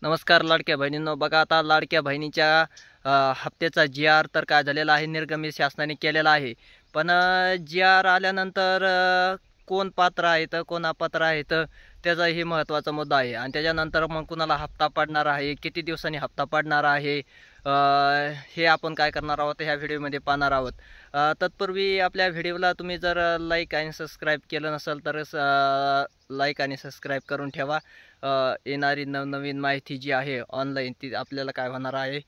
नमस्कार लाडक्या बहिणींनो, बघा आता लाडक्या बहिणीच्या हप्त्याचा जी-आर तर काय झालेला आहे, निर्गमित शासनाने केलेला आहे. पण जी-आर आल्यानंतर कोण पात्र आहेत कोण अपात्र आहेत त्याचाही महत्त्वाचा मुद्दा आहे. आणि त्याच्यानंतर मग कुणाला हप्ता पडणार आहे, किती दिवसांनी हप्ता पडणार आहे, हे आपण काय करणार आहोत ह्या व्हिडिओमध्ये पाहणार आहोत. तत्पूर्वी आपल्या व्हिडिओला तुम्ही जर लाईक आणि सबस्क्राईब केलं नसेल तर लाईक आणि सबस्क्राईब करून ठेवा. येणारी नवनवीन माहिती जी आहे ऑनलाईन ती आपल्याला काय होणार आहे,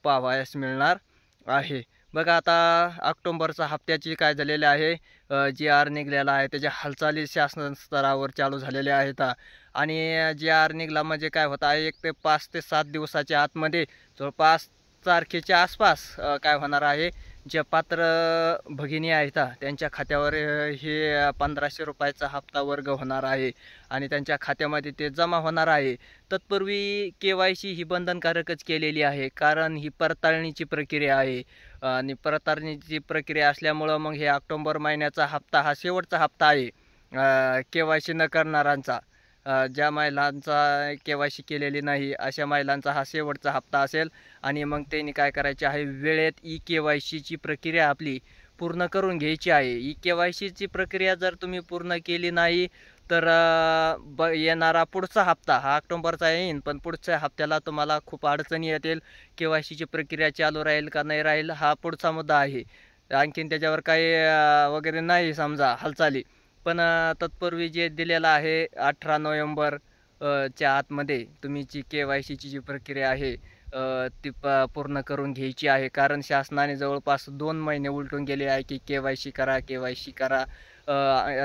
पाहावयास मिळणार आहे. बघा आता ऑक्टोबरचा हप्त्याची काय झालेले आहे, जी-आर निघालेला आहे. त्याच्या हालचाली शासन स्तरावर चालू झालेल्या आहेत. आणि जी-आर निघाला म्हणजे काय होतं आहे, 1 ते 5 ते 7 दिवसाच्या आतमध्ये जवळपास तारखेच्या आसपास काय होणार आहे, जे पात्र भगिनी आहेत त्यांच्या खात्यावर हे 1500 रुपयाचा हप्ता वर्ग होणार आहे आणि त्यांच्या खात्यामध्ये ते जमा होणार आहे. तत्पूर्वी KYC ही बंधनकारकच केलेली आहे, कारण ही पडताळणीची प्रक्रिया आहे. आणि पडताळणीची प्रक्रिया असल्यामुळं मग हे ऑक्टोबर महिन्याचा हप्ता हा शेवटचा हप्ता आहे KYC न करणाऱ्यांचा. ज्या महिलांचा KYC केलेली नाही अशा महिलांचा हा शेवटचा हप्ता असेल. आणि मग त्यांनी काय करायचे आहे, वेळेत KYCची प्रक्रिया आपली पूर्ण करून घ्यायची आहे. KYCची प्रक्रिया जर तुम्ही पूर्ण केली नाही तर येणारा पुढचा हप्ता हा ऑक्टोबरचा येईल, पण पुढच्या हप्त्याला तुम्हाला खूप अडचणी येतील. KYCची प्रक्रिया चालू राहील का नाही राहील हा पुढचा मुद्दा आहे. आणखीन त्याच्यावर काही वगैरे नाही समजा हालचाली. पण तत्पूर्वी जे दिलेलं आहे 18 नोव्हेंबर च्या आतमध्ये तुम्ही जी KYCची जी प्रक्रिया आहे ती पूर्ण करून घ्यायची आहे. कारण शासनाने जवळपास 2 महिने उलटून गेले आहे की KYC करा, KYC करा.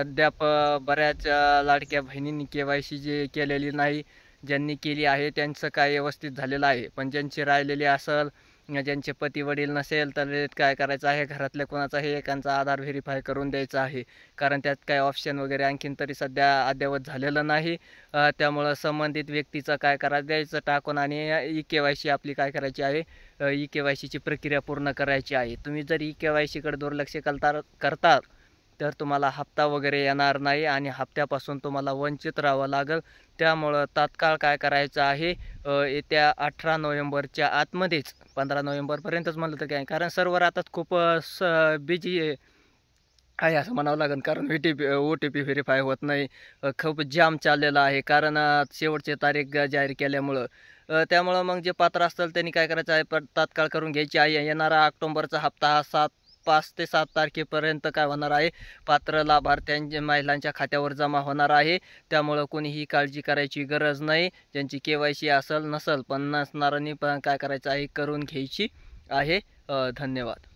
अद्याप बऱ्याच लाडक्या बहिणींनी KYC जे केलेली नाही, ज्यांनी केली आहे त्यांचं काय व्यवस्थित झालेलं आहे. पण ज्यांची राहिलेली असेल, ज्यांचे पती वडील नसेल तर काय करायचं आहे, घरातल्या कोणाचाही एकांचा आधार व्हेरीफाय करून द्यायचा आहे. कारण त्यात काय ऑप्शन वगैरे आणखीन तरी सध्या अद्ययावत झालेलं नाही. त्यामुळं संबंधित व्यक्तीचं काय करा द्यायचं टाकून आणि KYC आपली काय करायची आहे, KYCची प्रक्रिया पूर्ण करायची आहे. तुम्ही जर KYCकडे दुर्लक्ष करता तर तुम्हाला हप्ता वगैरे येणार नाही आणि हप्त्यापासून तुम्हाला वंचित राहावं लागेल. त्यामुळं तात्काळ काय करायचं आहे, येत्या 18 नोव्हेंबरच्या आतमध्येच 15 नोव्हेंबरपर्यंतच म्हणलं तर काय, कारण सर्व्हर आता खूप बिझी आहे असं म्हणावं लागेल. कारण OTP व्हेरीफाय होत नाही, खूप जाम चाललेला आहे. कारण शेवटची तारीख जाहीर केल्यामुळं त्यामुळं मग जे पात्र असतील त्यांनी काय करायचं आहे, तात्काळ करून घ्यायची आहे. येणारा ऑक्टोबरचा हप्ता हा 5 ते 7 तारखेपर्यंत काय होणार आहे, पात्र लाभार्थ्यांच्या महिलांच्या खात्यावर जमा होणार आहे. त्यामुळं कोणीही काळजी करायची गरज नाही. ज्यांची KYC असेल नसेल, पण नसणाऱ्यांनी पण काय करायचं आहे, करून घ्यायची आहे. धन्यवाद.